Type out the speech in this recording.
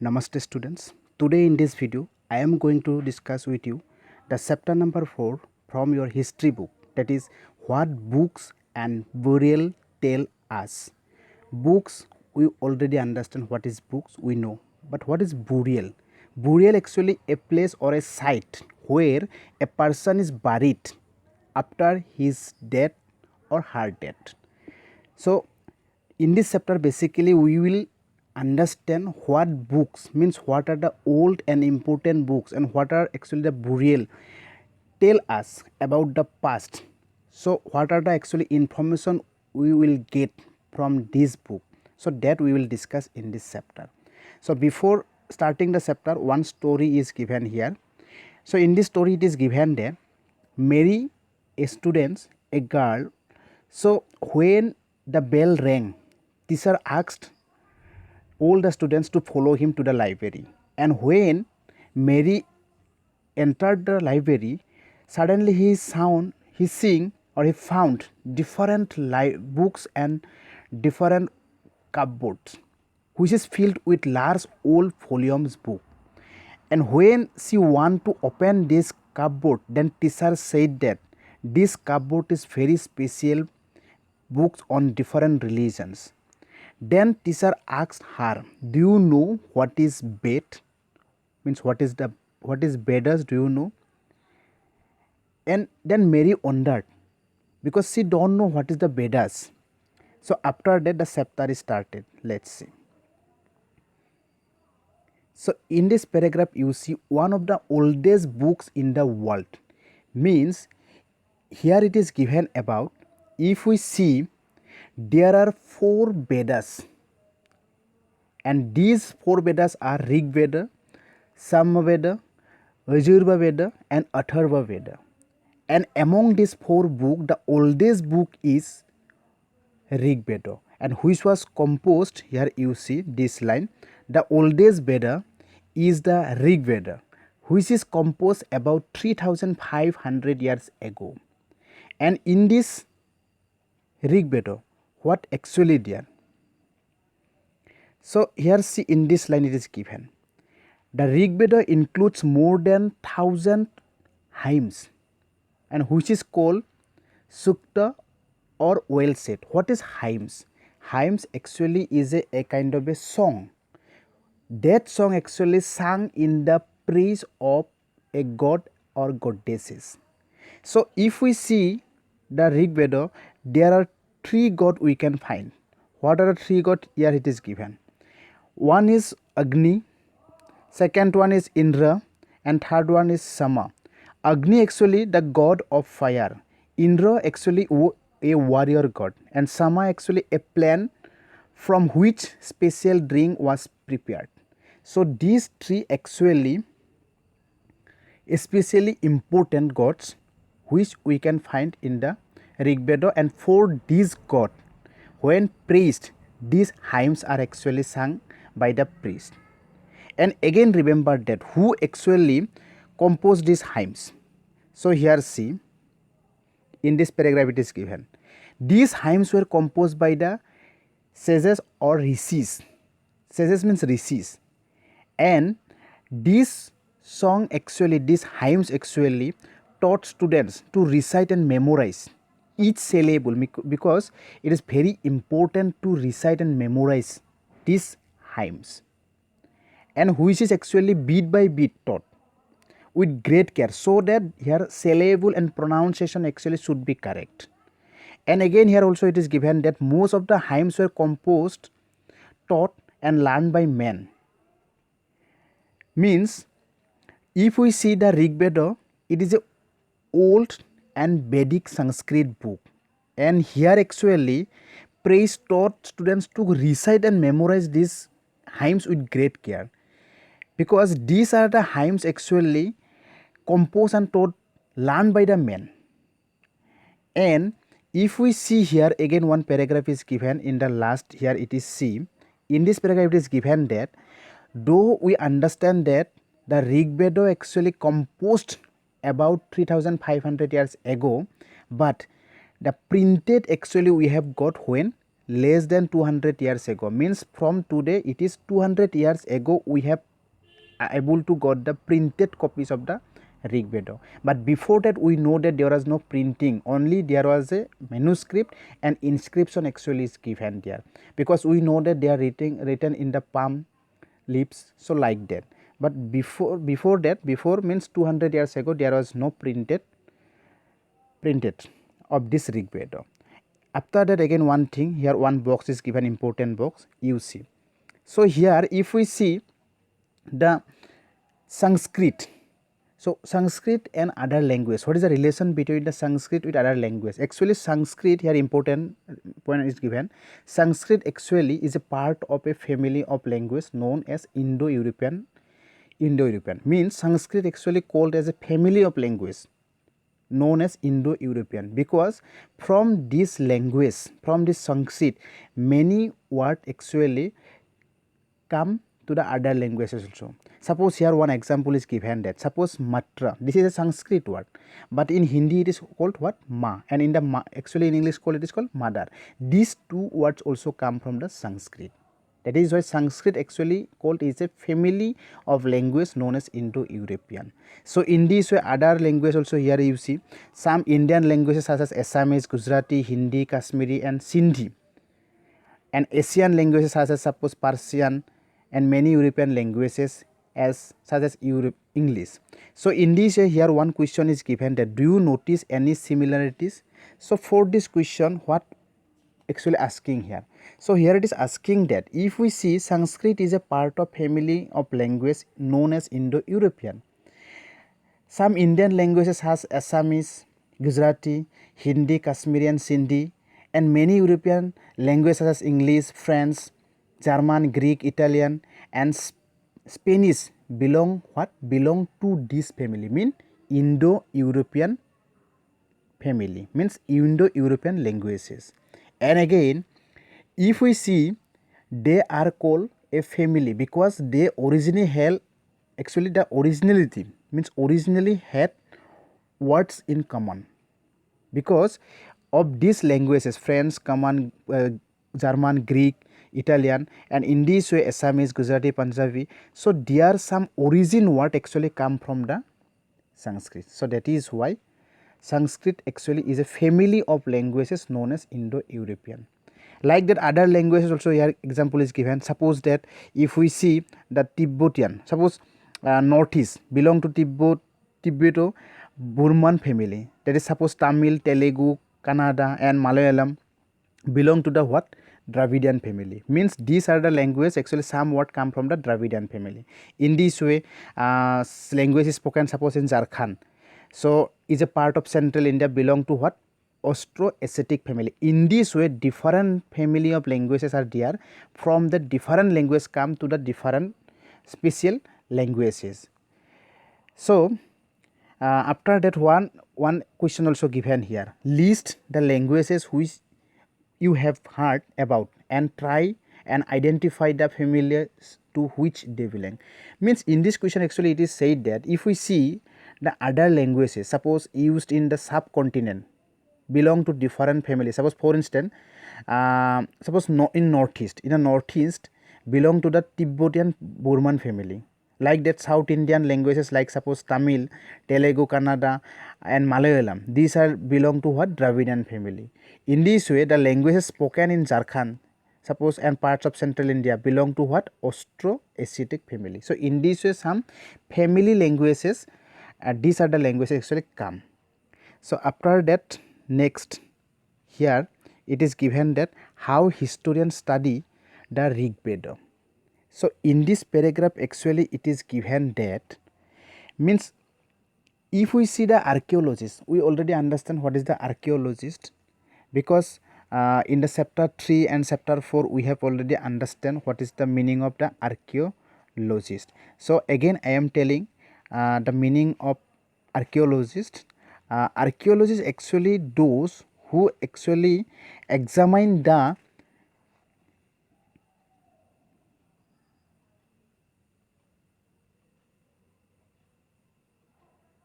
Namaste students. Today in this video I am going to discuss with you the chapter number 4 from your history book, that is what books and burial tell us. Books, we already understand what is books, we know, but what is burial? Burial actually a place or a site where a person is buried after his death or her death. So in this chapter basically we will understand what books means, what are the old and important books, and what are actually the burial tell us about the past. So what are the actually information we will get from this book, so that we will discuss in this chapter. So before starting the chapter, one story is given here. So in this story it is given that Mary, a student, a girl. So when the bell rang, teacher asked all the students to follow him to the library. And when Mary entered the library, suddenly he found different books and different cupboards, which is filled with large old volumes book. And when she want to open this cupboard, then teacher said that this cupboard is very special books on different religions. Then teacher asked her, "Do you know what is Ved?" Means what is Vedas? Do you know? And then Mary wondered because she don't know what is the Vedas. So after that the chapter is started. Let's see. So in this paragraph you see one of the oldest books in the world. Means here it is given about, if we see, there are 4 Vedas, and these 4 Vedas are Rigveda, Samaveda, Yajurveda and Atharvabeda. And among these 4 books, the oldest book is Rigveda, and which was composed, here you see this line, the oldest Veda is the Rigveda, which is composed about 3500 years ago. And in this Rigveda, what actually there? So here see in this line it is given. The Rigveda includes more than 1000 hymes, and which is called sukta or well said. What is hymes? Hymes actually is a kind of a song. That song actually sung in the praise of a god or goddesses. So if we see the Rigveda, there are 3 gods we can find. What are the 3 gods? Here it is given. One is Agni, second one is Indra, and third one is Soma. Agni actually the god of fire, Indra actually a warrior god, and Soma actually a plant from which special drink was prepared. So these 3 actually especially important gods which we can find in the Rigveda, and for these gods when praised, these hymns are actually sung by the priest. And again remember that who actually composed these hymns. So here see in this paragraph it is given, these hymns were composed by the sages or rishis. Sages means rishis, and this song actually, these hymns actually taught students to recite and memorize each syllable, because it is very important to recite and memorize these hymns, and which is actually beat by beat taught with great care, so that here syllable and pronunciation actually should be correct. And again here also it is given that most of the hymns were composed, taught and learned by men. Means if we see the Rigveda, it is a old and Vedic Sanskrit book, and here actually praise taught students to recite and memorize these hymns with great care, because these are the hymns actually composed and taught, learned by the men. And if we see here again one paragraph is given in the last, here it is C. In this paragraph it is given that though we understand that the Rigveda actually composed about 3500 years ago, but the printed actually we have got when less than 200 years ago, means from today it is 200 years ago we have able to got the printed copies of the Rigveda. But before that we know that there was no printing, only there was a manuscript and inscription actually is given there, because we know that they are written in the palm leaves, so like that. But before that, before means 200 years ago, there was no printed of this Rigveda. After that, again one thing, here one box is given, important box, you see. So here if we see the Sanskrit, so Sanskrit and other language, what is the relation between the Sanskrit with other language? Actually Sanskrit, here important point is given, Sanskrit actually is a part of a family of language known as Indo-European. Means Sanskrit actually called as a family of language known as Indo-European, because from this language, from this Sanskrit, many words actually come to the other languages also. Suppose here one example is given, that suppose matra, this is a Sanskrit word, but in Hindi it is called what, ma, and in the ma, actually in English it is called mother. These two words also come from the Sanskrit. That is why Sanskrit actually called is a family of language known as Indo-European. So in this way other language also, here you see some Indian languages such as Assamese, Gujarati, Hindi, Kashmiri and Sindhi, and Asian languages such as suppose Persian, and many European languages as such as English. So in this way here one question is given, that do you notice any similarities? So for this question, what actually asking here? So here it is asking that if we see Sanskrit is a part of family of language known as Indo-European. Some Indian languages has Assamese, Gujarati, Hindi, Kashmiri and Sindhi, and many European languages such as English, French, German, Greek, Italian and Spanish belong to this family, mean Indo-European family, means Indo-European languages. And again if we see, they are called a family because they originally held, actually the originality means originally had words in common, because of these languages, French, common, German, Greek, Italian, and in this way Assamese, Gujarati, Punjabi, so there some origin word actually come from the Sanskrit. So that is why Sanskrit actually is a family of languages known as Indo-European. Like that other languages also, here example is given. Suppose that if we see the Tibetan, suppose Northeast belong to Tibeto-Burman family, that is suppose Tamil, Telugu, Kannada and Malayalam belong to the what, Dravidian family, means these are the languages actually some word come from the Dravidian family. In this way language is spoken suppose in Jharkhand, so is a part of central India, belong to what, Austro-Asiatic family. In this way different family of languages are there, from the different language come to the different special languages. So after that one question also given here, list the languages which you have heard about and try and identify the familiar to which they belong. Means in this question actually it is said that if we see the other languages suppose used in the subcontinent belong to different families, suppose for instance suppose in Northeast, in the Northeast belong to the Tibetan Burman family. Like that South Indian languages like suppose Tamil, Telugu, Kannada and Malayalam, these are belong to what, Dravidian family. In this way the languages spoken in Jharkhand suppose and parts of central India belong to what, Austro-Asiatic family. So in this way some family languages, these are the languages actually come. So after that next here it is given that how historians study the Rigveda. So in this paragraph actually it is given that, means if we see the archaeologists, we already understand what is the archaeologist, because in the chapter 3 and chapter 4 we have already understand what is the meaning of the archaeologist. So again I am telling the meaning of archaeologist. Archaeologists actually those who actually examine the